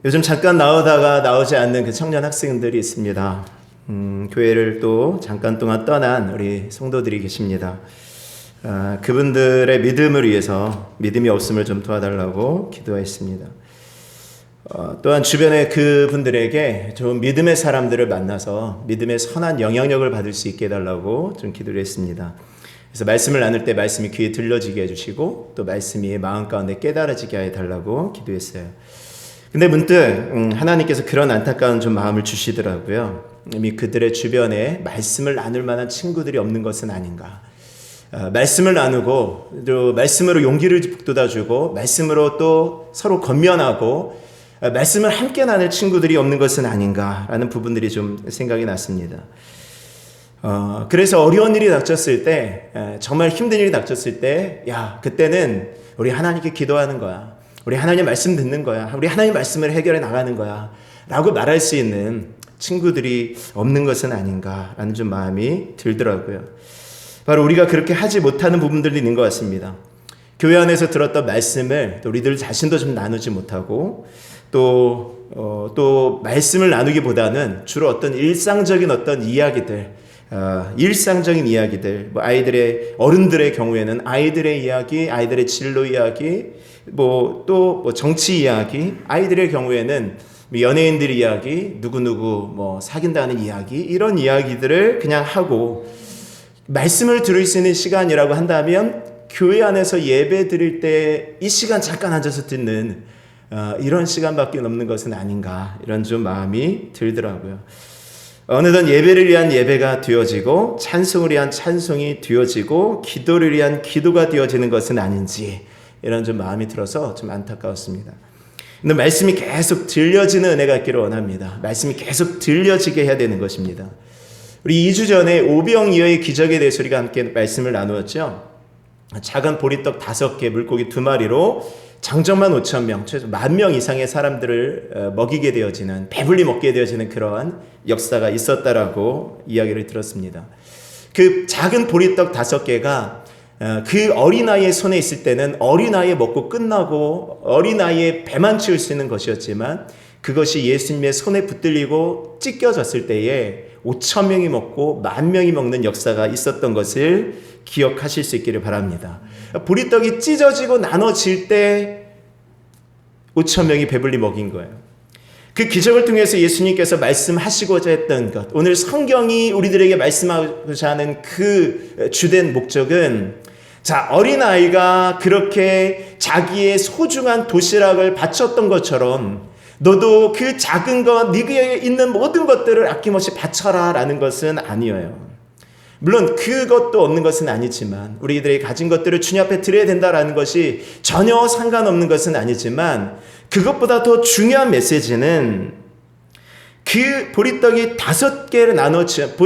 요즘 잠깐 나오다가 나오지 않는 그 청년 학생들이 있습니다. 교회를 또 잠깐 동안 떠난 우리 성도들이 계십니다. 그분들의 믿음을 위해서 믿음이 없음을 좀 도와달라고 기도했습니다. 또한 주변의 그분들에게 좋은 믿음의 사람들을 만나서 믿음의 선한 영향력을 받을 수 있게 해달라고 좀 기도를 했습니다. 그래서 말씀을 나눌 때 말씀이 귀에 들려지게 해주시고 또 말씀이 마음 가운데 깨달아지게 해달라고 기도했어요. 근데 문득 하나님께서 그런 안타까운 좀 마음을 주시더라고요. 이미 그들의 주변에 말씀을 나눌 만한 친구들이 없는 것은 아닌가. 말씀을 나누고 또 말씀으로 용기를 북돋아주고 말씀으로 또 서로 건면하고 말씀을 함께 나눌 친구들이 없는 것은 아닌가라는 부분들이 좀 생각이 났습니다. 그래서 어려운 일이 닥쳤을 때, 정말 힘든 일이 닥쳤을 때, 그때는 우리 하나님께 기도하는 거야. 우리 하나님 말씀 듣는 거야. 우리 하나님 말씀을 해결해 나가는 거야. 라고 말할 수 있는 친구들이 없는 것은 아닌가라는 좀 마음이 들더라고요. 바로 우리가 그렇게 하지 못하는 부분들이 있는 것 같습니다. 교회 안에서 들었던 말씀을 또 우리들 자신도 좀 나누지 못하고 또 말씀을 나누기보다는 주로 어떤 일상적인 어떤 이야기들, 일상적인 이야기들, 어른들의 경우에는 아이들의 이야기, 아이들의 진로 이야기, 또 정치 이야기, 아이들의 경우에는 연예인들 이야기, 누구누구 사귄다는 이야기, 이런 이야기들을 그냥 하고 말씀을 들을 수 있는 시간이라고 한다면 교회 안에서 예배 드릴 때 이 시간 잠깐 앉아서 듣는 이런 시간밖에 없는 것은 아닌가, 이런 좀 마음이 들더라고요. 어느덧 예배를 위한 예배가 되어지고 찬송을 위한 찬송이 되어지고 기도를 위한 기도가 되어지는 것은 아닌지, 이런 좀 마음이 들어서 좀 안타까웠습니다. 근데 말씀이 계속 들려지는 은혜가 있기를 원합니다. 말씀이 계속 들려지게 해야 되는 것입니다. 우리 2주 전에 오병이어의 기적에 대해서 우리가 함께 말씀을 나누었죠. 작은 보리떡 5개, 물고기 2마리로 장정만 5,000명, 최소 10,000명 이상의 사람들을 먹이게 되어지는, 배불리 먹게 되어지는 그러한 역사가 있었다라고 이야기를 들었습니다. 그 작은 보리떡 5개가 그 어린아이의 손에 있을 때는 어린아이에 먹고 끝나고 어린아이의 배만 채울 수 있는 것이었지만, 그것이 예수님의 손에 붙들리고 찢겨졌을 때에 5,000명이 먹고 10,000명이 먹는 역사가 있었던 것을 기억하실 수 있기를 바랍니다. 보리떡이 찢어지고 나눠질 때 5,000명이 배불리 먹인 거예요. 그 기적을 통해서 예수님께서 말씀하시고자 했던 것, 오늘 성경이 우리들에게 말씀하고자 하는 그 주된 목적은, 어린아이가 그렇게 자기의 소중한 도시락을 바쳤던 것처럼 너도 그 작은 것, 네게 있는 모든 것들을 아낌없이 바쳐라 라는 것은 아니에요. 물론 그것도 없는 것은 아니지만, 우리들이 가진 것들을 주님 앞에 드려야 된다라는 것이 전혀 상관없는 것은 아니지만, 그것보다 더 중요한 메시지는 그 보리떡이 5개가 나누어질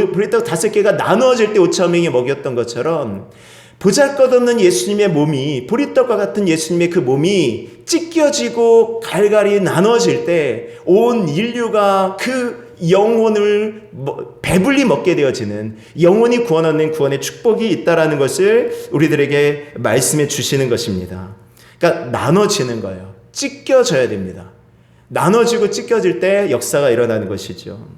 때 5,000명이 먹였던 것처럼, 보잘것없는 예수님의 몸이, 보리떡과 같은 예수님의 그 몸이 찢겨지고 갈갈이 나눠질 때 온 인류가 그 영혼을 배불리 먹게 되어지는, 영혼이 구원 얻는 구원의 축복이 있다라는 것을 우리들에게 말씀해 주시는 것입니다. 그러니까 나눠지는 거예요. 찢겨져야 됩니다. 나눠지고 찢겨질 때 역사가 일어나는 것이죠.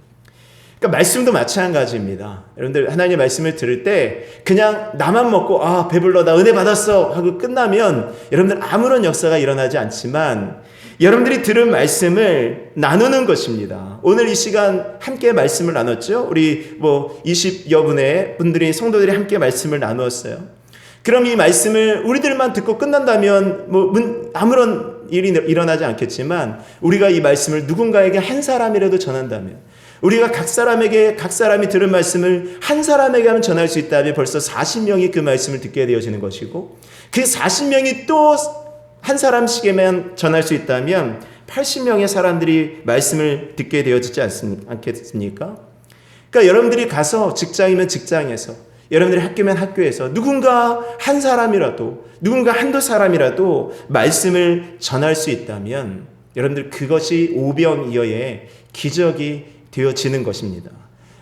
그러니까 말씀도 마찬가지입니다. 여러분들 하나님의 말씀을 들을 때 그냥 나만 먹고 배불러, 나 은혜 받았어 하고 끝나면 여러분들 아무런 역사가 일어나지 않지만, 여러분들이 들은 말씀을 나누는 것입니다. 오늘 이 시간 함께 말씀을 나눴죠. 우리 20여 분의 분들이, 성도들이 함께 말씀을 나누었어요. 그럼 이 말씀을 우리들만 듣고 끝난다면 아무런 일이 일어나지 않겠지만, 우리가 이 말씀을 누군가에게 한 사람이라도 전한다면, 우리가 각 사람이 들은 말씀을 한 사람에게 하면 전할 수 있다면 벌써 40명이 그 말씀을 듣게 되어지는 것이고, 그 40명이 또 한 사람씩에만 전할 수 있다면 80명의 사람들이 말씀을 듣게 되어지지 않겠습니까? 그러니까 여러분들이 가서 직장이면 직장에서, 여러분들이 학교면 학교에서 누군가 한 사람이라도, 누군가 한두 사람이라도 말씀을 전할 수 있다면 여러분들 그것이 오병이어의 기적이 되어지는 것입니다.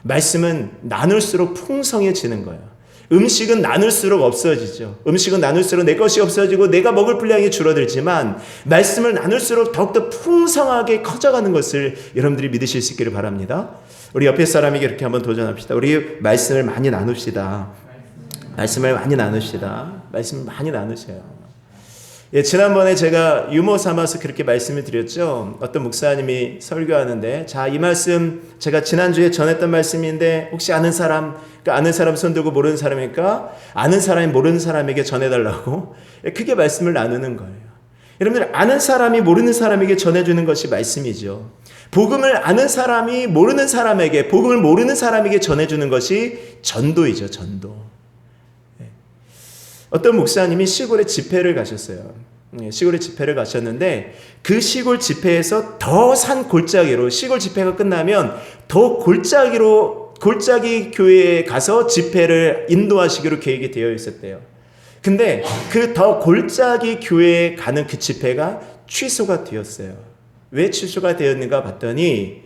말씀은 나눌수록 풍성해지는 거예요. 음식은 나눌수록 없어지죠. 음식은 나눌수록 내 것이 없어지고 내가 먹을 분량이 줄어들지만 말씀을 나눌수록 더욱더 풍성하게 커져가는 것을 여러분들이 믿으실 수 있기를 바랍니다. 우리 옆에 사람에게 이렇게 한번 도전합시다. 우리 말씀을 많이 나눕시다. 말씀을 많이 나눕시다. 말씀을 많이 나누세요. 예, 지난번에 제가 유머 삼아서 그렇게 말씀을 드렸죠. 어떤 목사님이 설교하는데, 자, 이 말씀 제가 지난주에 전했던 말씀인데 혹시 아는 사람, 그러니까 아는 사람 손 들고 모르는 사람이니까 아는 사람이 모르는 사람에게 전해달라고 크게 말씀을 나누는 거예요. 여러분들, 아는 사람이 모르는 사람에게 전해주는 것이 말씀이죠. 복음을 아는 사람이 모르는 사람에게, 복음을 모르는 사람에게 전해주는 것이 전도이죠. 전도. 어떤 목사님이 시골에 집회를 가셨어요. 시골에 집회를 가셨는데 그 시골 집회에서 더 산 골짜기로, 시골 집회가 끝나면 더 골짜기 교회에 가서 집회를 인도하시기로 계획이 되어 있었대요. 근데 그 더 골짜기 교회에 가는 그 집회가 취소가 되었어요. 왜 취소가 되었는가 봤더니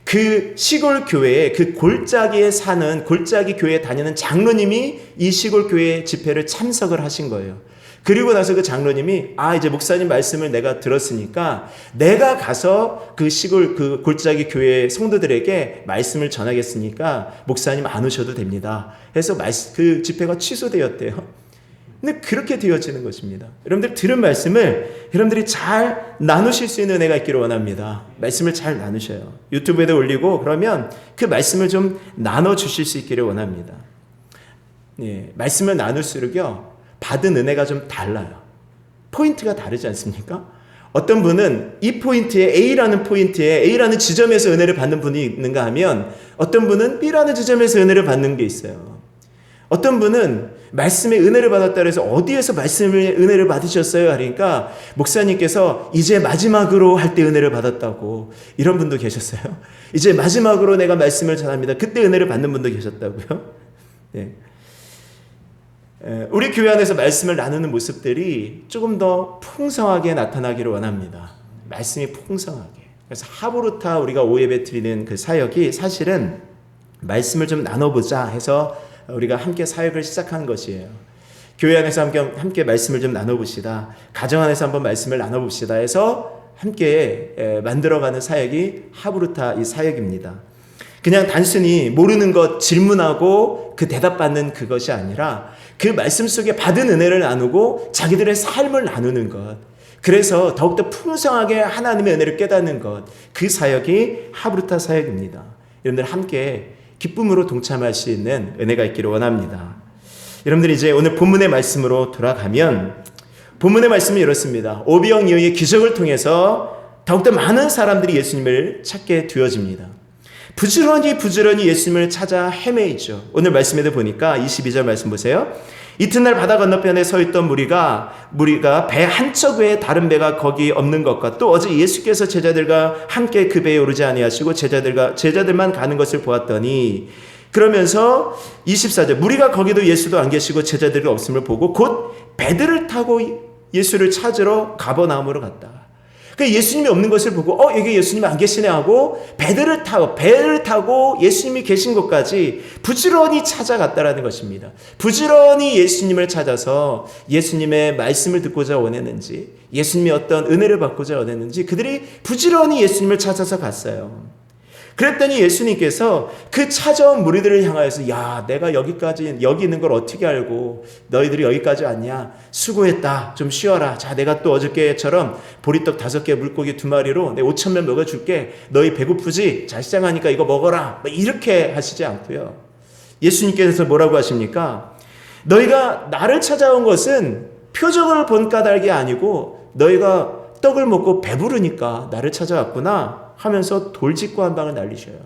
그 시골 교회에, 그 골짜기에 사는, 골짜기 교회에 다니는 장로님이 이 시골 교회 집회를 참석을 하신 거예요. 그리고 나서 그 장로님이, 이제 목사님 말씀을 내가 들었으니까 내가 가서 그 시골, 그 골짜기 교회 성도들에게 말씀을 전하겠으니까 목사님 안 오셔도 됩니다. 해서 그 집회가 취소되었대요. 근데 그렇게 되어지는 것입니다. 여러분들 들은 말씀을 여러분들이 잘 나누실 수 있는 은혜가 있기를 원합니다. 말씀을 잘 나누셔요. 유튜브에도 올리고 그러면 그 말씀을 좀 나눠주실 수 있기를 원합니다. 예, 말씀을 나눌수록요, 받은 은혜가 좀 달라요. 포인트가 다르지 않습니까? 어떤 분은 이 포인트에, A라는 지점에서 은혜를 받는 분이 있는가 하면 어떤 분은 B라는 지점에서 은혜를 받는 게 있어요. 어떤 분은 말씀의 은혜를 받았다 그래서 어디에서 말씀의 은혜를 받으셨어요? 하니까 목사님께서 이제 마지막으로 할 때 은혜를 받았다고, 이런 분도 계셨어요. 이제 마지막으로 내가 말씀을 전합니다. 그때 은혜를 받는 분도 계셨다고요. 네. 우리 교회 안에서 말씀을 나누는 모습들이 조금 더 풍성하게 나타나기를 원합니다. 말씀이 풍성하게. 그래서 하브루타 우리가 오예배 드리는 그 사역이 사실은 말씀을 좀 나눠보자 해서 우리가 함께 사역을 시작한 것이에요. 교회 안에서 함께 말씀을 좀 나눠봅시다. 가정 안에서 한번 말씀을 나눠봅시다 해서 함께 만들어가는 사역이 하브루타 이 사역입니다. 그냥 단순히 모르는 것 질문하고 그 대답받는 그것이 아니라 그 말씀 속에 받은 은혜를 나누고 자기들의 삶을 나누는 것, 그래서 더욱더 풍성하게 하나님의 은혜를 깨닫는 것, 그 사역이 하브루타 사역입니다. 여러분들 함께 기쁨으로 동참할 수 있는 은혜가 있기를 원합니다. 여러분들 이제 오늘 본문의 말씀으로 돌아가면, 본문의 말씀은 이렇습니다. 오병 이어의 기적을 통해서 더욱더 많은 사람들이 예수님을 찾게 되어집니다. 부지런히 예수님을 찾아 헤매이죠. 오늘 말씀에도 보니까 22절 말씀 보세요. 이튿날 바다 건너편에 서 있던 무리가 배 한 척 외에 다른 배가 거기 없는 것과 또 어제 예수께서 제자들과 함께 그 배에 오르지 아니하시고 제자들만 가는 것을 보았더니, 그러면서 24절 무리가 거기도 예수도 안 계시고 제자들이 없음을 보고 곧 배들을 타고 예수를 찾으러 가버나움으로 갔다. 그러니까 예수님이 없는 것을 보고 여기 예수님이 안 계시네 하고 배를 타고 예수님이 계신 곳까지 부지런히 찾아갔다라는 것입니다. 부지런히 예수님을 찾아서 예수님의 말씀을 듣고자 원했는지, 예수님이 어떤 은혜를 받고자 원했는지 그들이 부지런히 예수님을 찾아서 갔어요. 그랬더니 예수님께서 그 찾아온 무리들을 향하여서, 야, 내가 여기 있는 걸 어떻게 알고 너희들이 여기까지 왔냐? 수고했다. 좀 쉬어라. 자, 내가 또 어저께처럼 보리떡 5개, 물고기 2마리로 내 5,000명 먹여줄게. 너희 배고프지? 자, 시장하니까 이거 먹어라. 이렇게 하시지 않고요. 예수님께서 뭐라고 하십니까? 너희가 나를 찾아온 것은 표적을 본 까닭이 아니고 너희가 떡을 먹고 배부르니까 나를 찾아왔구나 하면서 돌직구 한 방을 날리셔요.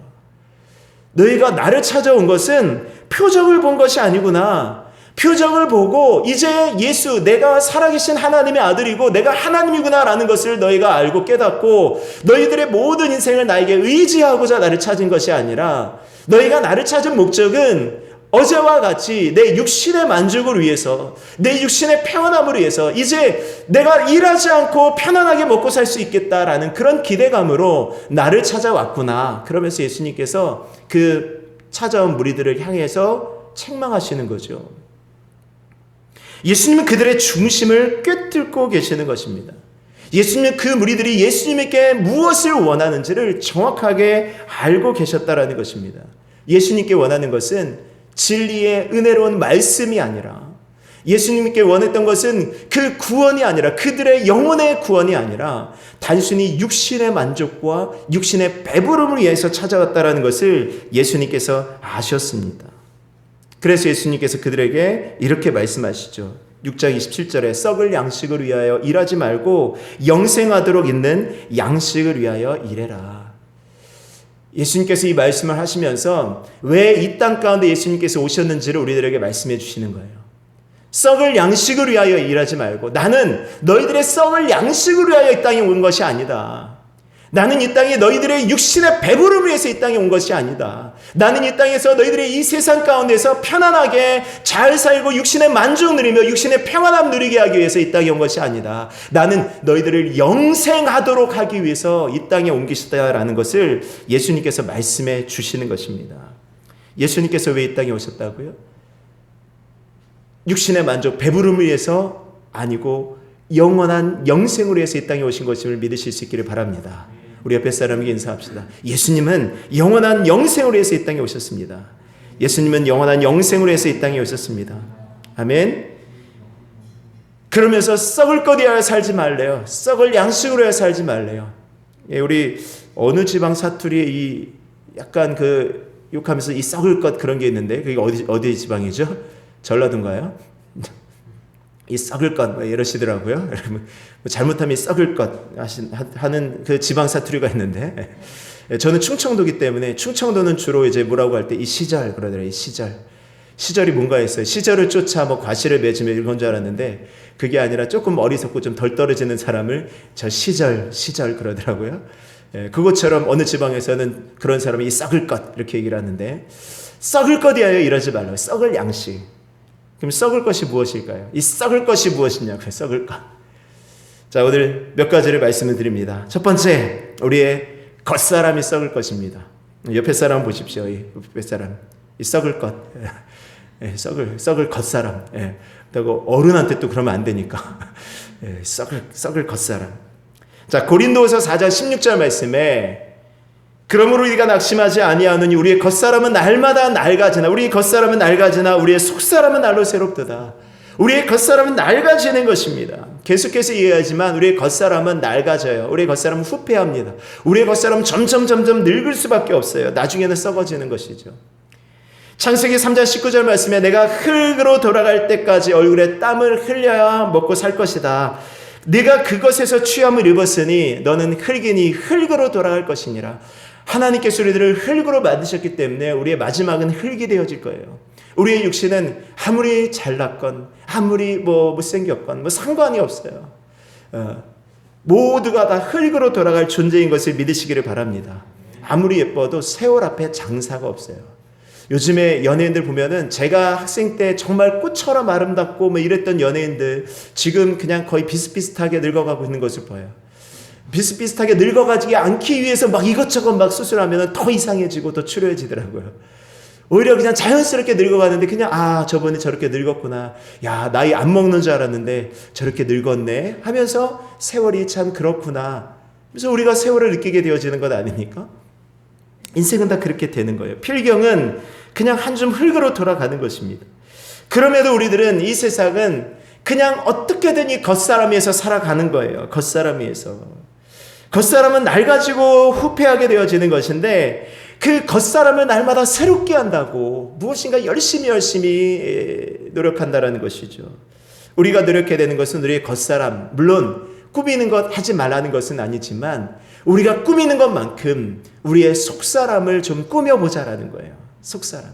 너희가 나를 찾아온 것은 표적을 본 것이 아니구나. 표적을 보고 이제 예수, 내가 살아계신 하나님의 아들이고 내가 하나님이구나라는 것을 너희가 알고 깨닫고 너희들의 모든 인생을 나에게 의지하고자 나를 찾은 것이 아니라, 너희가 나를 찾은 목적은 어제와 같이 내 육신의 만족을 위해서, 내 육신의 평안함을 위해서 이제 내가 일하지 않고 편안하게 먹고 살 수 있겠다라는 그런 기대감으로 나를 찾아왔구나. 그러면서 예수님께서 그 찾아온 무리들을 향해서 책망하시는 거죠. 예수님은 그들의 중심을 꿰뚫고 계시는 것입니다. 예수님은 그 무리들이 예수님에게 무엇을 원하는지를 정확하게 알고 계셨다라는 것입니다. 예수님께 원하는 것은 진리의 은혜로운 말씀이 아니라, 예수님께 원했던 것은 그 구원이 아니라, 그들의 영혼의 구원이 아니라 단순히 육신의 만족과 육신의 배부름을 위해서 찾아왔다라는 것을 예수님께서 아셨습니다. 그래서 예수님께서 그들에게 이렇게 말씀하시죠. 6장 27절에 썩을 양식을 위하여 일하지 말고 영생하도록 있는 양식을 위하여 일해라. 예수님께서 이 말씀을 하시면서 왜 이 땅 가운데 예수님께서 오셨는지를 우리들에게 말씀해 주시는 거예요. 썩을 양식을 위하여 일하지 말고, 나는 너희들의 썩을 양식을 위하여 이 땅에 온 것이 아니다. 나는 이 땅에 너희들의 육신의 배부름을 위해서 이 땅에 온 것이 아니다. 나는 이 땅에서 너희들의 이 세상 가운데서 편안하게 잘 살고 육신의 만족 누리며 육신의 평안함 누리게 하기 위해서 이 땅에 온 것이 아니다. 나는 너희들을 영생하도록 하기 위해서 이 땅에 온 것이다라는 것을 예수님께서 말씀해 주시는 것입니다. 예수님께서 왜 이 땅에 오셨다고요? 육신의 만족, 배부름을 위해서 아니고 영원한 영생을 위해서 이 땅에 오신 것임을 믿으실 수 있기를 바랍니다. 우리 옆에 사람에게 인사합시다. 예수님은 영원한 영생을 위해서 이 땅에 오셨습니다. 예수님은 영원한 영생을 위해서 이 땅에 오셨습니다. 아멘. 그러면서 썩을 것 위하여 살지 말래요. 썩을 양식으로 위하여 살지 말래요. 예, 우리 어느 지방 사투리에 이 약간 그 욕하면서 이 썩을 것 그런 게 있는데, 그게 어디 지방이죠? 전라도인가요? 이 썩을 것 이러시더라고요. 잘못하면 썩을 것 하는 그 지방 사투리가 있는데, 저는 충청도기 때문에 충청도는 주로 이제 뭐라고 할 때 이 시절 그러더라고요. 이 시절이 뭔가 했어요. 시절을 쫓아 뭐 과실을 맺으며 이런 줄 알았는데, 그게 아니라 조금 어리석고 좀 덜 떨어지는 사람을 저 시절 그러더라고요. 그것처럼 어느 지방에서는 그런 사람이 이 썩을 것 이렇게 얘기를 하는데, 썩을 것 위하여 이러지 말라고. 썩을 양식. 그럼 썩을 것이 무엇일까요? 이 썩을 것이 무엇이냐고요. 썩을 것. 자, 오늘 몇 가지를 말씀을 드립니다. 첫 번째, 우리의 겉사람이 썩을 것입니다. 옆에 사람 보십시오. 이 옆에 사람. 이 썩을 것. 썩을 겉사람. 그리고 어른한테 또 그러면 안 되니까. 썩을 겉사람. 자, 고린도후서 4장 16절 말씀에, 그러므로 우리가 낙심하지 아니하느니 우리의 겉사람은 날마다 낡아지나, 우리의 겉사람은 낡아지나 우리의 속사람은 날로 새롭도다. 우리의 겉사람은 낡아지는 것입니다. 계속해서 이해하지만 우리의 겉사람은 낡아져요. 우리의 겉사람은 후패합니다. 우리의 겉사람은 점점 늙을 수밖에 없어요. 나중에는 썩어지는 것이죠. 창세기 3장 19절 말씀에 내가 흙으로 돌아갈 때까지 얼굴에 땀을 흘려야 먹고 살 것이다. 네가 그것에서 취함을 입었으니 너는 흙이니 흙으로 돌아갈 것이니라. 하나님께서 우리들을 흙으로 만드셨기 때문에 우리의 마지막은 흙이 되어질 거예요. 우리의 육신은 아무리 잘났건 아무리 못생겼건 상관이 없어요. 모두가 다 흙으로 돌아갈 존재인 것을 믿으시기를 바랍니다. 아무리 예뻐도 세월 앞에 장사가 없어요. 요즘에 연예인들 보면은, 제가 학생 때 정말 꽃처럼 아름답고 이랬던 연예인들 지금 그냥 거의 비슷비슷하게 늙어가고 있는 것을 봐요. 비슷비슷하게 늙어가지 않기 위해서 이것저것 수술하면 더 이상해지고 더 추려지더라고요. 오히려 그냥 자연스럽게 늙어가는데 그냥 저번에 저렇게 늙었구나, 야 나이 안 먹는 줄 알았는데 저렇게 늙었네 하면서 세월이 참 그렇구나. 그래서 우리가 세월을 느끼게 되어지는 것 아닙니까? 인생은 다 그렇게 되는 거예요. 필경은 그냥 한 줌 흙으로 돌아가는 것입니다. 그럼에도 우리들은 이 세상은 그냥 어떻게든 이 겉사람에서 살아가는 거예요. 겉사람은 낡아지고 후패하게 되어지는 것인데, 그 겉사람을 날마다 새롭게 한다고 무엇인가 열심히 노력한다라는 것이죠. 우리가 노력해야 되는 것은 우리의 겉사람, 물론 꾸미는 것 하지 말라는 것은 아니지만 우리가 꾸미는 것만큼 우리의 속사람을 좀 꾸며보자라는 거예요. 속사람.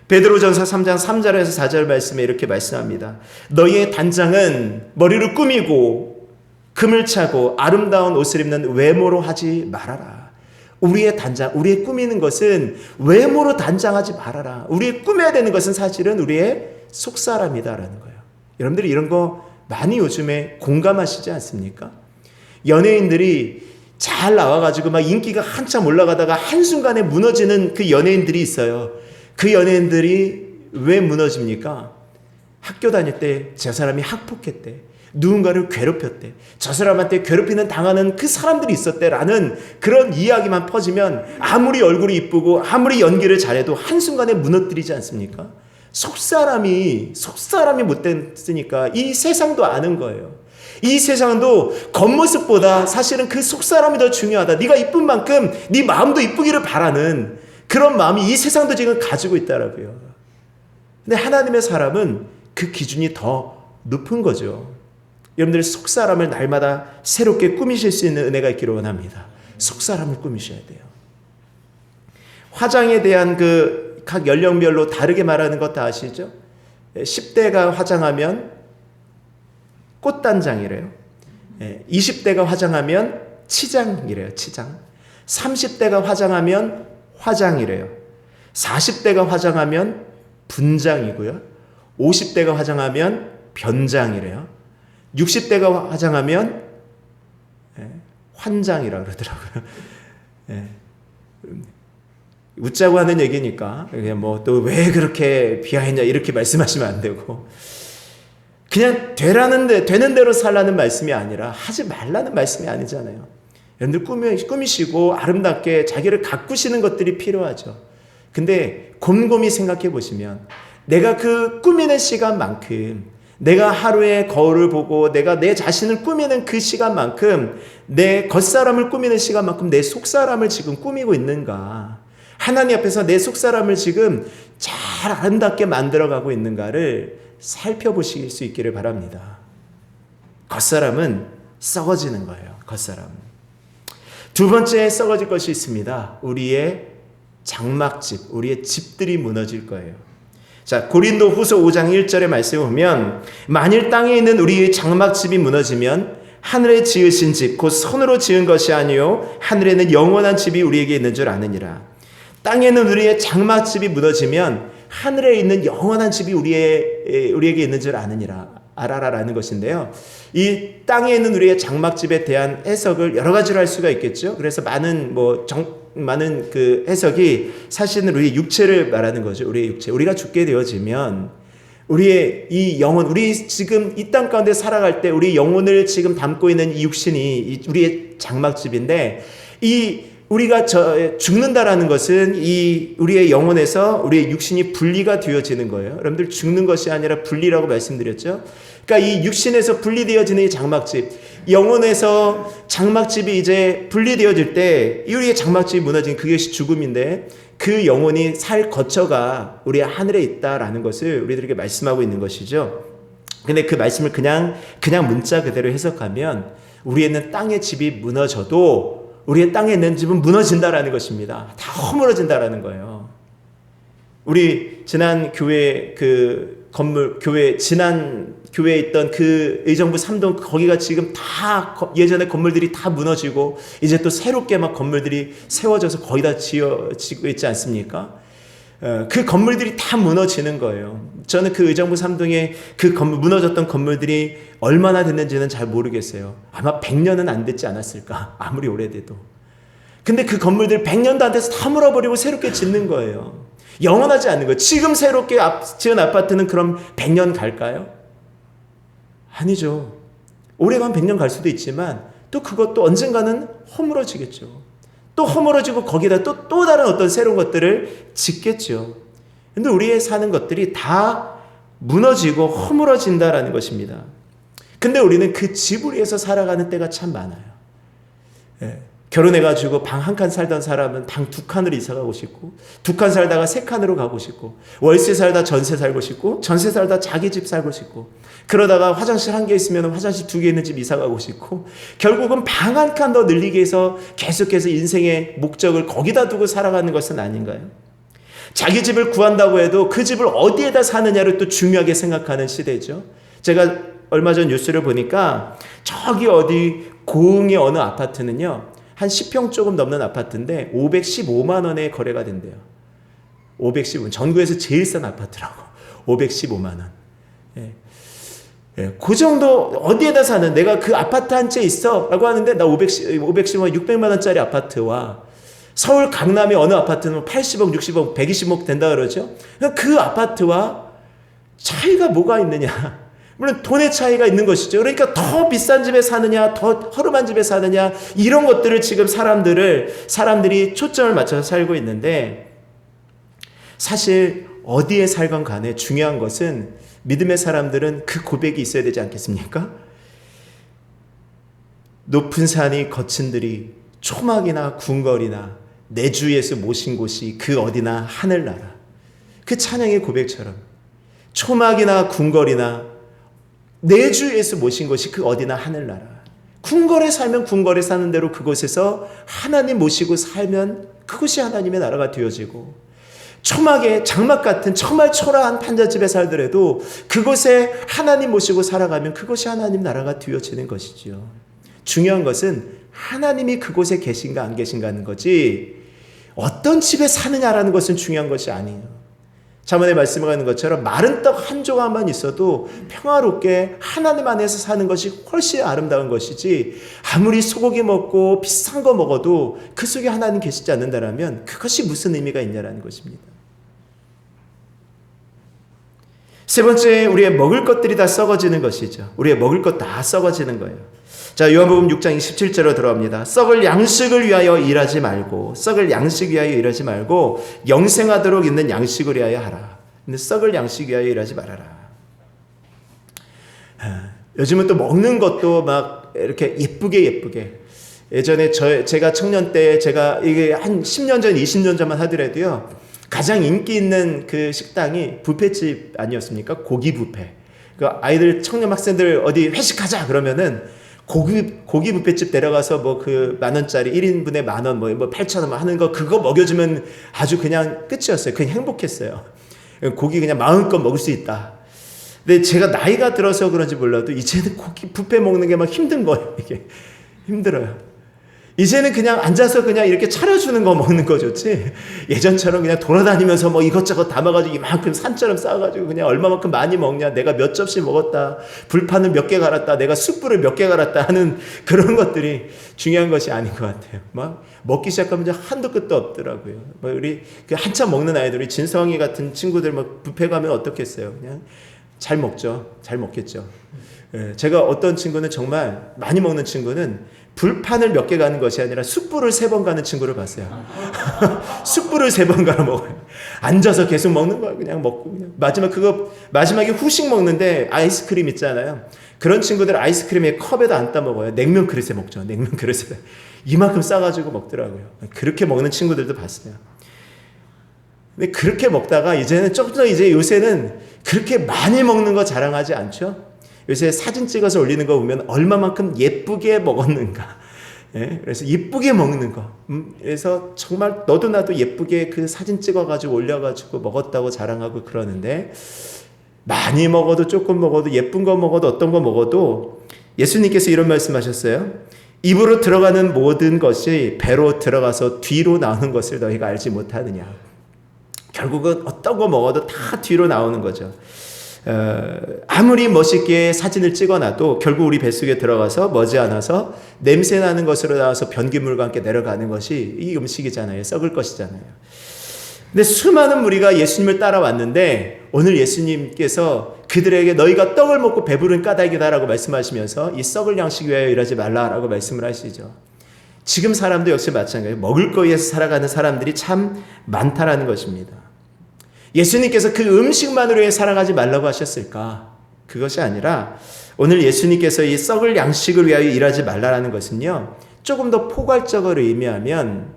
베드로전서 3장 3절에서 4절 말씀에 이렇게 말씀합니다. 너희의 단장은 머리를 꾸미고 금을 차고 아름다운 옷을 입는 외모로 하지 말아라. 우리의 단장, 우리의 꾸미는 것은 외모로 단장하지 말아라. 우리의 꾸며야 되는 것은 사실은 우리의 속사람이다라는 거예요. 여러분들이 이런 거 많이 요즘에 공감하시지 않습니까? 연예인들이 잘 나와가지고 인기가 한참 올라가다가 한순간에 무너지는 그 연예인들이 있어요. 그 연예인들이 왜 무너집니까? 학교 다닐 때 저 사람이 학폭했대. 누군가를 괴롭혔대. 저 사람한테 괴롭히는 당하는 그 사람들이 있었대라는 그런 이야기만 퍼지면 아무리 얼굴이 이쁘고 아무리 연기를 잘해도 한순간에 무너뜨리지 않습니까? 속사람이 못됐으니까 이 세상도 아는 거예요. 이 세상도 겉모습보다 사실은 그 속사람이 더 중요하다. 네가 이쁜 만큼 네 마음도 이쁘기를 바라는 그런 마음이 이 세상도 지금 가지고 있다라고요. 근데 하나님의 사람은 그 기준이 더 높은 거죠. 여러분들 속사람을 날마다 새롭게 꾸미실 수 있는 은혜가 있기를 원합니다. 속사람을 꾸미셔야 돼요. 화장에 대한 그 각 연령별로 다르게 말하는 것 다 아시죠? 10대가 화장하면 꽃단장이래요. 20대가 화장하면 치장이래요. 치장. 30대가 화장하면 화장이래요. 40대가 화장하면 분장이고요. 50대가 화장하면 변장이래요. 60대가 화장하면 환장이라고 그러더라고요. 웃자고 하는 얘기니까 그냥 뭐 또 왜 그렇게 비하했냐 이렇게 말씀하시면 안 되고, 그냥 되는 대로 살라는 말씀이 아니라 하지 말라는 말씀이 아니잖아요. 여러분들 꾸미시고 아름답게 자기를 가꾸시는 것들이 필요하죠. 근데 곰곰이 생각해 보시면 내가 그 꾸미는 시간만큼, 내가 하루에 거울을 보고 내가 내 자신을 꾸미는 그 시간만큼, 내 겉사람을 꾸미는 시간만큼 내 속사람을 지금 꾸미고 있는가, 하나님 앞에서 내 속사람을 지금 잘 아름답게 만들어가고 있는가를 살펴보실 수 있기를 바랍니다. 겉사람은 썩어지는 거예요. 겉사람. 두 번째 썩어질 것이 있습니다. 우리의 장막집, 우리의 집들이 무너질 거예요. 자, 고린도 후서 5장 1절의 말씀을 보면, 만일 땅에 있는 우리의 장막집이 무너지면 하늘에 지으신 집 곧 손으로 지은 것이 아니요 하늘에는 영원한 집이 우리에게 있는 줄 아느니라. 땅에는 우리의 장막집이 무너지면 하늘에 있는 영원한 집이 우리에게 있는 줄 알아라라는 것인데요. 이 땅에 있는 우리의 장막집에 대한 해석을 여러 가지로 할 수가 있겠죠. 그래서 많은 그 해석이 사실은 우리의 육체를 말하는 거죠. 우리의 육체. 우리가 죽게 되어지면 우리의 이 영혼, 우리 지금 이 땅 가운데 살아갈 때 우리 영혼을 지금 담고 있는 이 육신이 우리의 장막집인데, 우리가 죽는다라는 것은 이 우리의 영혼에서 우리의 육신이 분리가 되어지는 거예요. 여러분들 죽는 것이 아니라 분리라고 말씀드렸죠. 그러니까 이 육신에서 분리되어지는 이 장막집, 영혼에서 장막집이 이제 분리되어질 때 우리의 장막집이 무너진 그것이 죽음인데, 그 영혼이 살 거처가 우리 하늘에 있다라는 것을 우리들에게 말씀하고 있는 것이죠. 근데 그 말씀을 그냥 문자 그대로 해석하면 우리에는 땅의 집이 무너져도 우리의 땅에 있는 집은 무너진다라는 것입니다. 다 허물어진다라는 거예요. 우리 지난 교회 지난 교회에 있던 그 의정부 3동, 거기가 지금 다 예전에 건물들이 다 무너지고 이제 또 새롭게 막 건물들이 세워져서 거의 다 지어지고 있지 않습니까? 그 건물들이 다 무너지는 거예요. 저는 그 의정부 3동에 그 무너졌던 건물들이 얼마나 됐는지는 잘 모르겠어요. 아마 100년은 안 됐지 않았을까, 아무리 오래돼도. 근데 그 건물들 100년도 안 돼서 다 물어버리고 새롭게 짓는 거예요. 영원하지 않는 거예요. 지금 새롭게 지은 아파트는 그럼 100년 갈까요? 아니죠. 오래가면 100년 갈 수도 있지만 또 그것도 언젠가는 허물어지겠죠. 또 허물어지고 거기다 또 다른 어떤 새로운 것들을 짓겠죠. 근데 우리의 사는 것들이 다 무너지고 허물어진다라는 것입니다. 근데 우리는 그 집을 위해서 살아가는 때가 참 많아요. 결혼해가지고 방 한 칸 살던 사람은 방 2칸으로 이사가고 싶고, 2칸 살다가 3칸으로 가고 싶고, 월세 살다 전세 살고 싶고, 전세 살다 자기 집 살고 싶고, 그러다가 화장실 1개 있으면 화장실 2개 있는 집 이사가고 싶고, 결국은 방 한 칸 더 늘리기 위해서 계속해서 인생의 목적을 거기다 두고 살아가는 것은 아닌가요? 자기 집을 구한다고 해도 그 집을 어디에다 사느냐를 또 중요하게 생각하는 시대죠. 제가 얼마 전 뉴스를 보니까 저기 어디 고흥의 어느 아파트는요, 한 10평 조금 넘는 아파트인데 515만 원에 거래가 된대요. 515만 원. 전국에서 제일 싼 아파트라고. 515만 원. 그 정도 어디에다 사는, 내가 그 아파트 한 채 있어 라고 하는데 나 515만 600만 원짜리 아파트와 서울 강남의 어느 아파트는 80억, 60억, 120억 된다 그러죠. 그 아파트와 차이가 뭐가 있느냐? 물론 돈의 차이가 있는 것이죠. 그러니까 더 비싼 집에 사느냐, 더 허름한 집에 사느냐, 이런 것들을 지금 사람들이 초점을 맞춰서 살고 있는데, 사실 어디에 살건 간에 중요한 것은 믿음의 사람들은 그 고백이 있어야 되지 않겠습니까? 높은 산이 거친 들이 초막이나 궁궐이나 내 주 예수 모신 곳이 그 어디나 하늘나라. 그 찬양의 고백처럼 초막이나 궁궐이나 내 주 예수 모신 곳이 그 어디나 하늘나라. 궁궐에 살면 궁궐에 사는 대로 그곳에서 하나님 모시고 살면 그곳이 하나님의 나라가 되어지고, 초막에 장막 같은 정말 초라한 판잣집에 살더라도 그곳에 하나님 모시고 살아가면 그것이 하나님 나라가 되어지는 것이지요. 중요한 것은 하나님이 그곳에 계신가 안 계신가 하는 거지, 어떤 집에 사느냐라는 것은 중요한 것이 아니에요. 자문에 말씀하는 것처럼 마른 떡 한 조각만 있어도 평화롭게 하나님 안에서 사는 것이 훨씬 아름다운 것이지, 아무리 소고기 먹고 비싼 거 먹어도 그 속에 하나님 계시지 않는다면 그것이 무슨 의미가 있냐라는 것입니다. 세 번째, 우리의 먹을 것들이 다 썩어지는 것이죠. 우리의 먹을 것 다 썩어지는 거예요. 자, 요한복음 6장 27절로 들어갑니다. 썩을 양식을 위하여 일하지 말고, 썩을 양식 위하여 일하지 말고 영생하도록 있는 양식을 위하여 하라. 근데 썩을 양식 위하여 일하지 말아라. 요즘은 또 먹는 것도 막 이렇게 예쁘게. 예전에 제가 청년 때, 제가 이게 한 10년 전, 20년 전만 하더라도요, 가장 인기 있는 그 식당이 뷔페집 아니었습니까? 고기 뷔페. 그 아이들, 청년 학생들 어디 회식하자 그러면은 고기 뷔페집 데려가서 뭐 그 10,000원짜리 1인분에 10,000원, 뭐 8,000원 하는 거, 그거 먹여주면 아주 그냥 끝이었어요. 그냥 행복했어요. 고기 그냥 마음껏 먹을 수 있다. 근데 제가 나이가 들어서 그런지 몰라도 이제는 고기 뷔페 먹는 게 막 힘든 거예요. 이게 힘들어요. 이제는 그냥 앉아서 그냥 이렇게 차려주는 거 먹는 거 좋지, 예전처럼 그냥 돌아다니면서 뭐 이것저것 담아가지고 이만큼 산처럼 쌓아가지고 그냥 얼마만큼 많이 먹냐, 내가 몇 접시 먹었다, 불판을 몇 개 갈았다, 내가 숯불을 몇 개 갈았다 하는 그런 것들이 중요한 것이 아닌 것 같아요. 막 먹기 시작하면 한도 끝도 없더라고요. 뭐 우리 그 한참 먹는 아이들이, 진성이 같은 친구들 막 뷔페 가면 어떻겠어요? 그냥 잘 먹죠. 잘 먹겠죠. 제가 어떤 친구는, 정말 많이 먹는 친구는 불판을 몇 개 가는 것이 아니라 숯불을 3번 가는 친구를 봤어요. 숯불을 3번 갈아 먹어요. 앉아서 계속 먹는 거야. 그냥 먹고, 그냥 마지막에 후식 먹는데 아이스크림 있잖아요. 그런 친구들 아이스크림에 컵에도 안 따먹어요. 냉면 그릇에 먹죠. 냉면 그릇에 이만큼 싸가지고 먹더라고요. 그렇게 먹는 친구들도 봤어요. 근데 그렇게 먹다가 이제는 조금 더, 이제 요새는 그렇게 많이 먹는 거 자랑하지 않죠. 요새 사진 찍어서 올리는 거 보면 얼마만큼 예쁘게 먹었는가. 예? 그래서 예쁘게 먹는 거. 그래서 정말 너도 나도 예쁘게 그 사진 찍어가지고 올려가지고 먹었다고 자랑하고 그러는데, 많이 먹어도 조금 먹어도 예쁜 거 먹어도 어떤 거 먹어도 예수님께서 이런 말씀하셨어요. 입으로 들어가는 모든 것이 배로 들어가서 뒤로 나오는 것을 너희가 알지 못하느냐. 결국은 어떤 거 먹어도 다 뒤로 나오는 거죠. 아무리 멋있게 사진을 찍어놔도 결국 우리 뱃속에 들어가서 머지않아서 냄새나는 것으로 나와서 변기물과 함께 내려가는 것이 이 음식이잖아요. 썩을 것이잖아요. 근데 수많은 무리가 예수님을 따라왔는데, 오늘 예수님께서 그들에게 너희가 떡을 먹고 배부른 까닭이다라고 말씀하시면서 이 썩을 양식 위하여 일하지 말라라고 말씀을 하시죠. 지금 사람도 역시 마찬가지예요. 먹을 거에 의해서 살아가는 사람들이 참 많다라는 것입니다. 예수님께서 그 음식만으로 왜 살아가지 말라고 하셨을까? 그것이 아니라 오늘 예수님께서 이 썩을 양식을 위하여 일하지 말라라는 것은요, 조금 더 포괄적으로 의미하면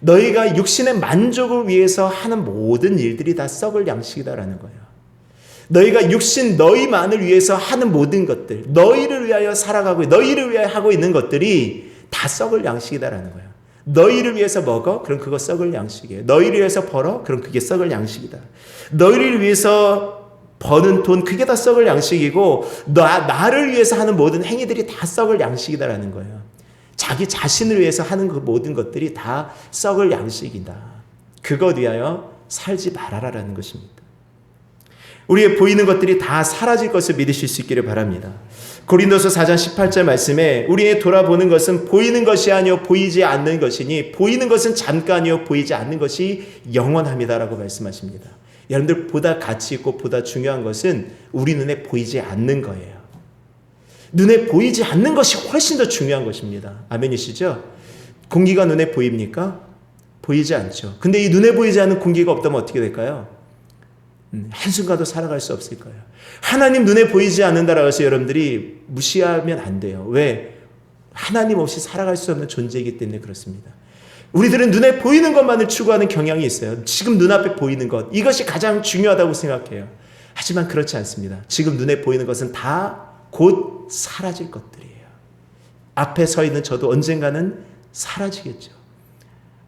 너희가 육신의 만족을 위해서 하는 모든 일들이 다 썩을 양식이다라는 거예요. 너희가 육신 너희만을 위해서 하는 모든 것들, 너희를 위하여 살아가고 너희를 위하여 하고 있는 것들이 다 썩을 양식이다라는 거예요. 너희를 위해서 먹어? 그럼 그거 썩을 양식이에요. 너희를 위해서 벌어? 그럼 그게 썩을 양식이다. 너희를 위해서 버는 돈, 그게 다 썩을 양식이고, 나를 위해서 하는 모든 행위들이 다 썩을 양식이다라는 거예요. 자기 자신을 위해서 하는 그 모든 것들이 다 썩을 양식이다. 그것 위하여 살지 말아라라는 것입니다. 우리의 보이는 것들이 다 사라질 것을 믿으실 수 있기를 바랍니다. 고린도서 4장 18절 말씀에 우리의 돌아보는 것은 보이는 것이 아니요 보이지 않는 것이니 보이는 것은 잠깐이요 보이지 않는 것이 영원합니다라고 말씀하십니다. 여러분들 보다 가치 있고 보다 중요한 것은 우리 눈에 보이지 않는 거예요. 눈에 보이지 않는 것이 훨씬 더 중요한 것입니다. 아멘이시죠? 공기가 눈에 보입니까? 보이지 않죠. 근데 이 눈에 보이지 않는 공기가 없다면 어떻게 될까요? 한순간도 살아갈 수 없을 거예요. 하나님 눈에 보이지 않는다라고 해서 여러분들이 무시하면 안 돼요. 왜? 하나님 없이 살아갈 수 없는 존재이기 때문에 그렇습니다. 우리들은 눈에 보이는 것만을 추구하는 경향이 있어요. 지금 눈앞에 보이는 것, 이것이 가장 중요하다고 생각해요. 하지만 그렇지 않습니다. 지금 눈에 보이는 것은 다 곧 사라질 것들이에요. 앞에 서 있는 저도 언젠가는 사라지겠죠.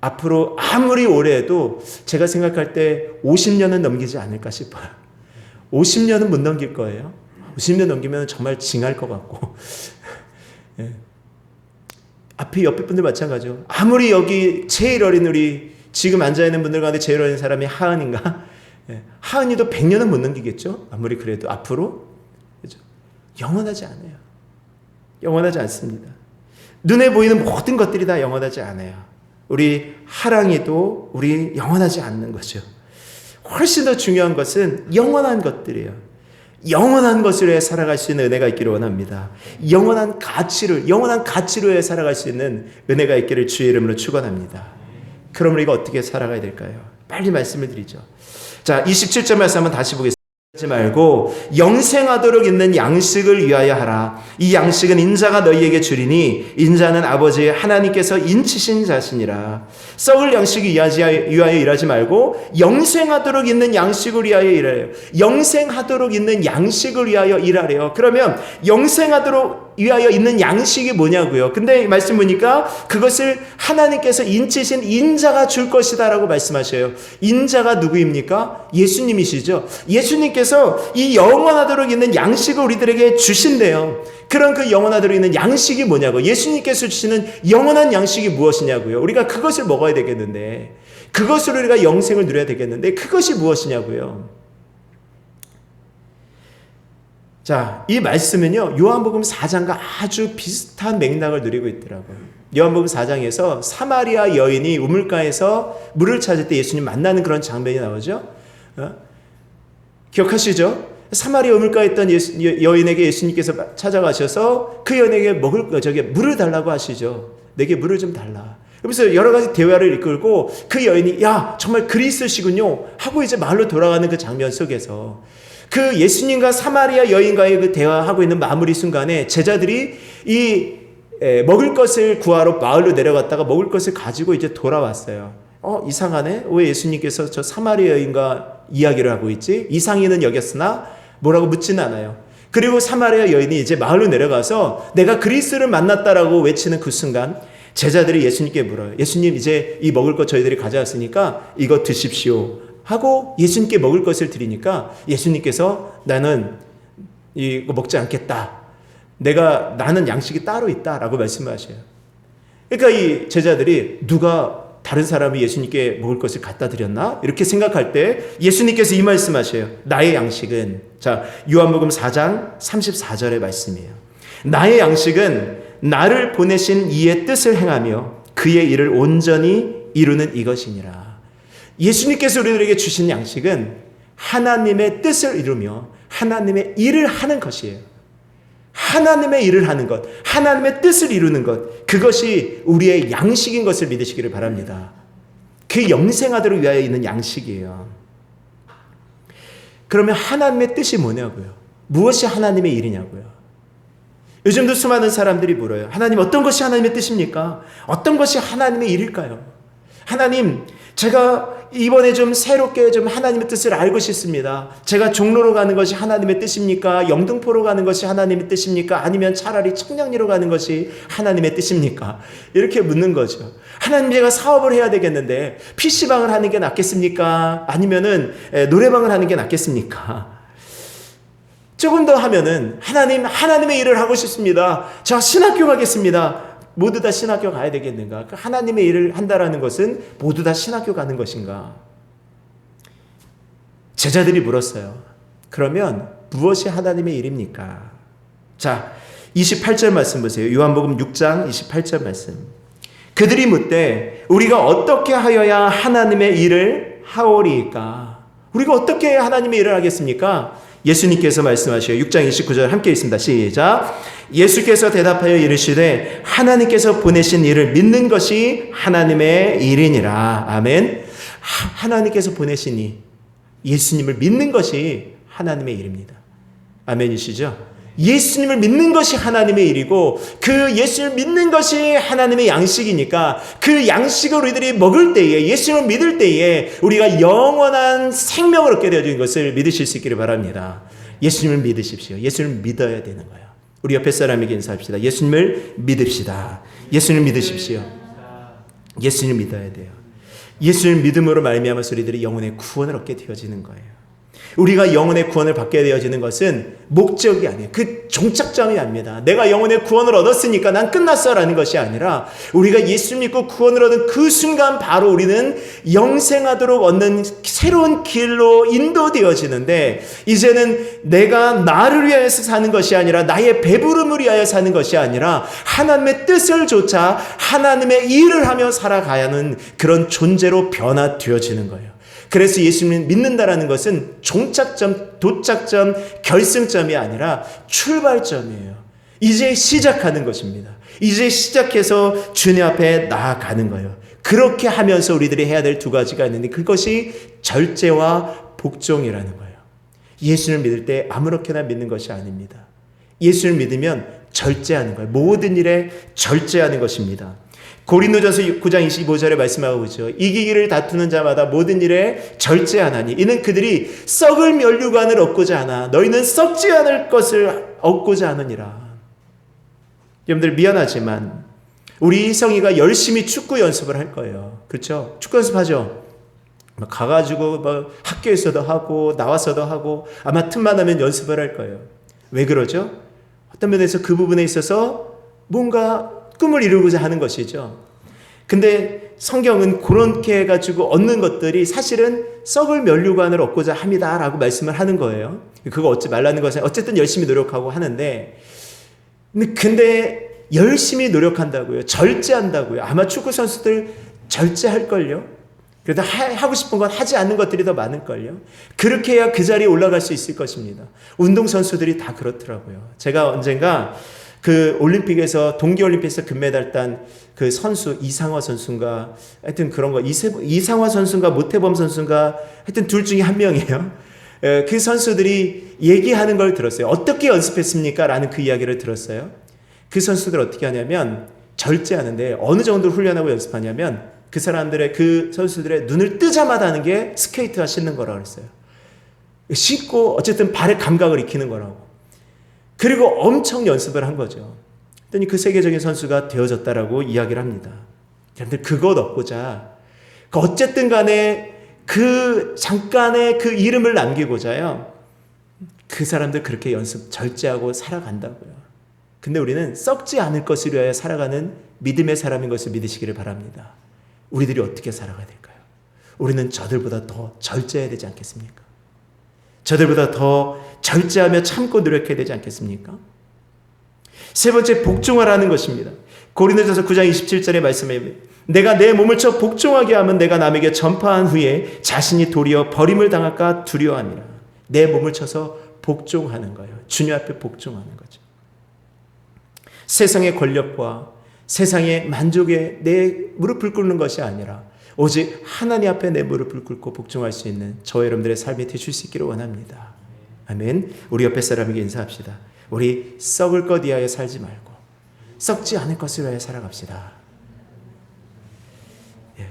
앞으로 아무리 오래 해도 제가 생각할 때 50년은 넘기지 않을까 싶어요. 50년은 못 넘길 거예요. 50년 넘기면 정말 징할 것 같고. 예. 앞에 옆에 분들 마찬가지죠. 아무리 여기 제일 어린 우리 지금 앉아있는 분들 가운데 제일 어린 사람이 하은인가? 예. 하은이도 100년은 못 넘기겠죠? 아무리 그래도 앞으로. 그렇죠? 영원하지 않아요. 영원하지 않습니다. 눈에 보이는 모든 것들이 다 영원하지 않아요. 우리 하랑이도 우리 영원하지 않는 거죠. 훨씬 더 중요한 것은 영원한 것들이에요. 영원한 것으로 해 살아갈 수 있는 은혜가 있기를 원합니다. 영원한 가치로 해 살아갈 수 있는 은혜가 있기를 주의 이름으로 축원합니다. 그럼 우리가 어떻게 살아가야 될까요? 빨리 말씀을 드리죠. 자, 27절 말씀 한번 다시 보겠습니다. 하지 말고 영생하도록 있는 양식을 위하여 하라. 이 양식은 인자가 너희에게 주리니 인자는 아버지 하나님께서 인치신 자신이라. 썩을 양식을 위하여 일하지 말고 영생하도록 있는 양식을 위하여 일하래요. 영생하도록 있는 양식을 위하여 일하래요. 그러면 영생하도록 위하여 있는 양식이 뭐냐고요? 근데 말씀 보니까 그것을 하나님께서 인치신 인자가 줄 것이다 라고 말씀하셔요. 인자가 누구입니까? 예수님이시죠. 예수님께서 이 영원하도록 있는 양식을 우리들에게 주신대요. 그런 그 영원하도록 있는 양식이 뭐냐고. 예수님께서 주시는 영원한 양식이 무엇이냐고요. 우리가 그것을 먹어야 되겠는데, 그것으로 우리가 영생을 누려야 되겠는데 그것이 무엇이냐고요. 자, 이 말씀은요, 요한복음 4장과 아주 비슷한 맥락을 누리고 있더라고요. 요한복음 4장에서 사마리아 여인이 우물가에서 물을 찾을 때 예수님 만나는 그런 장면이 나오죠. 기억하시죠? 사마리아 우물가에 있던 여인에게 예수님께서 찾아가셔서 그 여인에게 물을 달라고 하시죠. 내게 물을 좀 달라. 그러면서 여러 가지 대화를 이끌고 그 여인이 야, 정말 그리스도시군요 하고 이제 마을로 돌아가는 그 장면 속에서 그 예수님과 사마리아 여인과의 그 대화하고 있는 마무리 순간에 제자들이 이 먹을 것을 구하러 마을로 내려갔다가 먹을 것을 가지고 이제 돌아왔어요. 이상하네. 왜 예수님께서 저 사마리아 여인과 이야기를 하고 있지? 이상히는 여겼으나 뭐라고 묻지는 않아요. 그리고 사마리아 여인이 이제 마을로 내려가서 내가 그리스도를 만났다라고 외치는 그 순간 제자들이 예수님께 물어요. 예수님, 이제 이 먹을 것 저희들이 가져왔으니까 이거 드십시오 하고 예수님께 먹을 것을 드리니까 예수님께서 나는 이거 먹지 않겠다. 나는 양식이 따로 있다라고 말씀하셔요. 그러니까 이 제자들이 누가 다른 사람이 예수님께 먹을 것을 갖다 드렸나? 이렇게 생각할 때 예수님께서 이 말씀하셔요. 나의 양식은, 자, 요한복음 4장 34절의 말씀이에요. 나의 양식은 나를 보내신 이의 뜻을 행하며 그의 일을 온전히 이루는 이것이니라. 예수님께서 우리들에게 주신 양식은 하나님의 뜻을 이루며 하나님의 일을 하는 것이에요. 하나님의 일을 하는 것, 하나님의 뜻을 이루는 것, 그것이 우리의 양식인 것을 믿으시기를 바랍니다. 그 영생하도록 위하여 있는 양식이에요. 그러면 하나님의 뜻이 뭐냐고요? 무엇이 하나님의 일이냐고요? 요즘도 수많은 사람들이 물어요. 하나님, 어떤 것이 하나님의 뜻입니까? 어떤 것이 하나님의 일일까요? 하나님, 제가 이번에 좀 새롭게 좀 하나님의 뜻을 알고 싶습니다. 제가 종로로 가는 것이 하나님의 뜻입니까? 영등포로 가는 것이 하나님의 뜻입니까? 아니면 차라리 청량리로 가는 것이 하나님의 뜻입니까? 이렇게 묻는 거죠. 하나님, 제가 사업을 해야 되겠는데 PC방을 하는 게 낫겠습니까? 아니면은 노래방을 하는 게 낫겠습니까? 조금 더 하면은 하나님, 하나님의 일을 하고 싶습니다. 저 신학교 가겠습니다. 모두 다 신학교 가야 되겠는가? 하나님의 일을 한다라는 것은 모두 다 신학교 가는 것인가? 제자들이 물었어요. 그러면 무엇이 하나님의 일입니까? 자, 28절 말씀 보세요. 요한복음 6장 28절 말씀. 그들이 묻되 우리가 어떻게 하여야 하나님의 일을 하오리이까? 우리가 어떻게 해야 하나님의 일을 하겠습니까? 예수님께서 말씀하셔요. 6장 29절 함께 있습니다. 시작. 예수께서 대답하여 이르시되 하나님께서 보내신 일을 믿는 것이 하나님의 일이니라. 아멘. 하나님께서 보내신 일, 예수님을 믿는 것이 하나님의 일입니다. 아멘이시죠? 예수님을 믿는 것이 하나님의 일이고 그 예수님을 믿는 것이 하나님의 양식이니까 그 양식을 우리들이 먹을 때에, 예수님을 믿을 때에 우리가 영원한 생명을 얻게 되어진 것을 믿으실 수 있기를 바랍니다. 예수님을 믿으십시오. 예수님을 믿어야 되는 거예요. 우리 옆에 사람에게 인사합시다. 예수님을 믿읍시다. 예수님을 믿으십시오. 예수님을 믿어야 돼요. 예수님을 믿음으로 말미암아서 우리들이 영혼의 구원을 얻게 되어지는 거예요. 우리가 영혼의 구원을 받게 되어지는 것은 목적이 아니에요. 그 종착점이 아닙니다. 내가 영혼의 구원을 얻었으니까 난 끝났어라는 것이 아니라 우리가 예수 믿고 구원을 얻은 그 순간 바로 우리는 영생하도록 얻는 새로운 길로 인도되어지는데, 이제는 내가 나를 위하여서 사는 것이 아니라 나의 배부름을 위하여 사는 것이 아니라 하나님의 뜻을 좇아 하나님의 일을 하며 살아가야 하는 그런 존재로 변화되어지는 거예요. 그래서 예수님을 믿는다라는 것은 종착점, 도착점, 결승점이 아니라 출발점이에요. 이제 시작하는 것입니다. 이제 시작해서 주님 앞에 나아가는 거예요. 그렇게 하면서 우리들이 해야 될 두 가지가 있는데 그것이 절제와 복종이라는 거예요. 예수를 믿을 때 아무렇게나 믿는 것이 아닙니다. 예수를 믿으면 절제하는 거예요. 모든 일에 절제하는 것입니다. 고린도전서 9장 25절에 말씀하고 있죠. 이기기를 다투는 자마다 모든 일에 절제하나니 이는 그들이 썩을 면류관을 얻고자 하나 너희는 썩지 않을 것을 얻고자 하느니라. 여러분들 미안하지만 우리 이성이가 열심히 축구 연습을 할 거예요. 그렇죠? 축구 연습하죠. 가가지고 학교에서도 하고 나와서도 하고 아마 틈만 하면 연습을 할 거예요. 왜 그러죠? 어떤 면에서 그 부분에 있어서 뭔가 꿈을 이루고자 하는 것이죠. 근데 성경은 그렇게 해가지고 얻는 것들이 사실은 썩을 면류관을 얻고자 합니다 라고 말씀을 하는 거예요. 그거 얻지 말라는 것은 어쨌든 열심히 노력하고 하는데, 근데 열심히 노력한다고요, 절제한다고요. 아마 축구 선수들 절제할걸요. 그래도 하고 싶은 건 하지 않는 것들이 더 많을걸요. 그렇게 해야 그 자리에 올라갈 수 있을 것입니다. 운동선수들이 다 그렇더라고요. 제가 언젠가 그 올림픽에서, 동계올림픽에서 금메달 딴 그 선수, 이상화 선수인가, 하여튼 그런 거, 이상화 선수인가, 모태범 선수인가, 하여튼 둘 중에 한 명이에요. 그 선수들이 얘기하는 걸 들었어요. 어떻게 연습했습니까? 라는 그 이야기를 들었어요. 그 선수들 어떻게 하냐면, 절제하는데 어느 정도 훈련하고 연습하냐면, 그 사람들의, 그 선수들의 눈을 뜨자마자 하는 게 스케이트와 신는 거라고 그랬어요. 신고 어쨌든 발의 감각을 익히는 거라고. 그리고 엄청 연습을 한 거죠. 그랬더니 그 세계적인 선수가 되어졌다라고 이야기를 합니다. 여러분들 그것 얻고자, 어쨌든 간에 그 잠깐의 그 이름을 남기고자요, 그 사람들 그렇게 연습 절제하고 살아간다고요. 근데 우리는 썩지 않을 것을 위하여 살아가는 믿음의 사람인 것을 믿으시기를 바랍니다. 우리들이 어떻게 살아가야 될까요? 우리는 저들보다 더 절제해야 되지 않겠습니까? 저들보다 더 절제하며 참고 노력해야 되지 않겠습니까? 세 번째, 복종하라는 것입니다. 고린도전서 9장 27절의 말씀에 내가 내 몸을 쳐 복종하게 하면 내가 남에게 전파한 후에 자신이 도리어 버림을 당할까 두려워함이라. 내 몸을 쳐서 복종하는 거예요. 주님 앞에 복종하는 거죠. 세상의 권력과 세상의 만족에 내 무릎을 꿇는 것이 아니라 오직 하나님 앞에 내 무릎을 꿇고 복종할 수 있는 저와 여러분들의 삶이 되실 수 있기를 원합니다. 아멘. 우리 옆에 사람에게 인사합시다. 우리 썩을 것 위하여 살지 말고 썩지 않을 것을 위하여 살아갑시다. 예.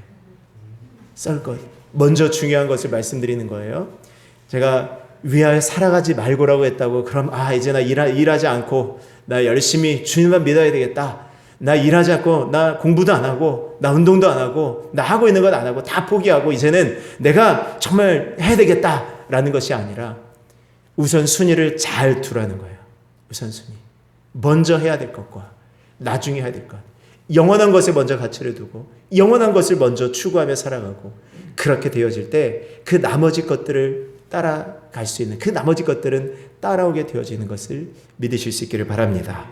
썩을 것. 먼저 중요한 것을 말씀드리는 거예요. 제가 위하여 살아가지 말고라고 했다고 그럼 이제 나 일하지 않고 나 열심히 주님만 믿어야 되겠다. 나 일하지 않고 나 공부도 안 하고 나 운동도 안 하고 나 하고 있는 것 안 하고 다 포기하고 이제는 내가 정말 해야 되겠다라는 것이 아니라 우선 순위를 잘 두라는 거예요. 우선 순위. 먼저 해야 될 것과 나중에 해야 될 것. 영원한 것에 먼저 가치를 두고 영원한 것을 먼저 추구하며 살아가고, 그렇게 되어질 때 그 나머지 것들을 따라갈 수 있는 그 나머지 것들은 따라오게 되어지는 것을 믿으실 수 있기를 바랍니다.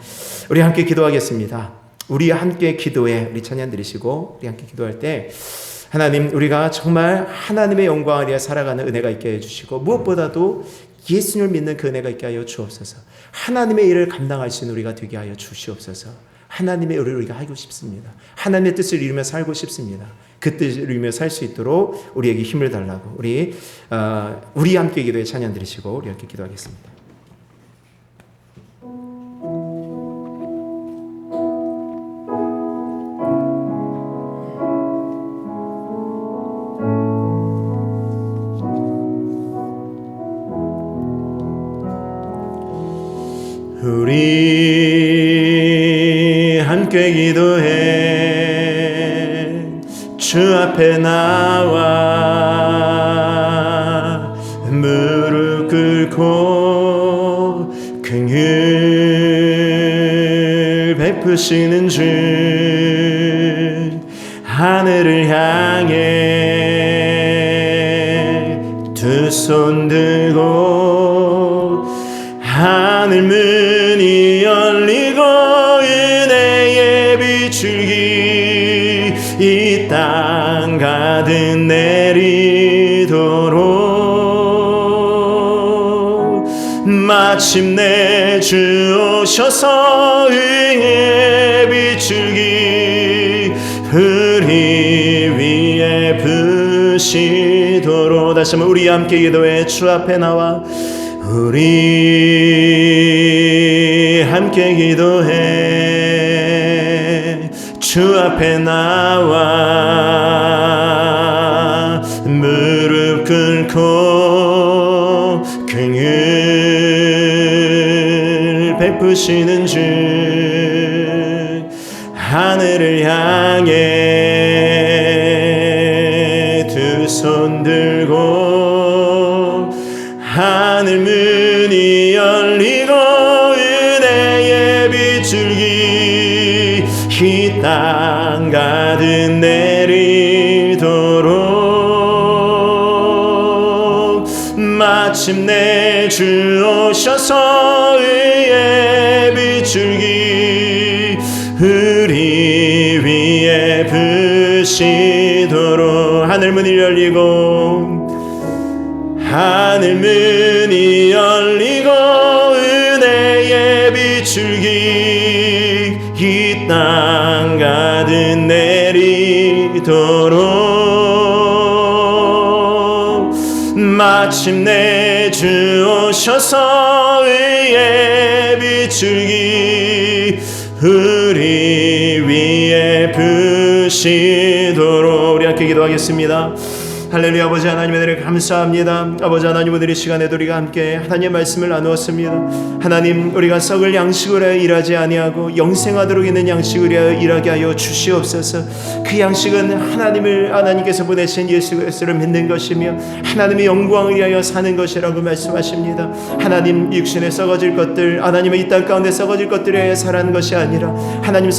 우리 함께 기도하겠습니다. 우리 함께 기도해 우리 찬양 드리시고 우리 함께 기도할 때 하나님, 우리가 정말 하나님의 영광을 위해 살아가는 은혜가 있게 해주시고 무엇보다도 예수님을 믿는 그 은혜가 있게 하여 주옵소서. 하나님의 일을 감당할 수 있는 우리가 되게 하여 주시옵소서. 하나님의 일을 우리가 하고 싶습니다. 하나님의 뜻을 이루며 살고 싶습니다. 그 뜻을 이루며 살 수 있도록 우리에게 힘을 달라고 우리 함께 기도에 찬양 드리시고 우리 함께 기도하겠습니다. 우리 함께 기도해 주 앞에 나와 무릎 꿇고 긍휼 베푸시는 주 하늘을 향해 두 손 들고 하늘 문이 열리고 은혜의 비출기 이 땅 가득 내리도록 마침내 주 오셔서 은혜의 비출기 우리 위에 부시도록 다시 한번 우리 함께 기도해 주 앞에 나와 우리 함께 기도해 주 앞에 나와 무릎 꿇고 긍휼 베푸시는 주 하늘을 향해 두 손 들고 하늘 문이 열리고 은혜의 비출기 이 땅 가득 내리도록 마침내 주 오셔서 의의 비출기 우리 위에 부시도록 하늘 문이 열리고 하늘 문이 열리고 은혜의 비출기 이 땅 가득 내리도록 마침내 주 오셔서 의의 비출기 우리 위에 부시도록 우리 함께 기도하겠습니다. 할렐루야. 아버지 하나님 은혜를 감사합니다. 아버지 하나님 오늘 이 시간에도 우리가 함께 하나님의 말씀을 나누었습니다. 하나님, 우리가 썩을 양식으로 하여 일하지 아니하고 영생하도록 있는 양식으로 하여 일하게 하여 주시옵소서. 그 양식은 하나님께서 보내신 예수 그리스도를 믿는 것이며 하나님의 영광을 위하여 사는 것이라고 말씀하십니다. 하나님, 육신에 썩어질 것들, 하나님의 이 땅 가운데 썩어질 것들에 살아가는 것이 아니라 하나님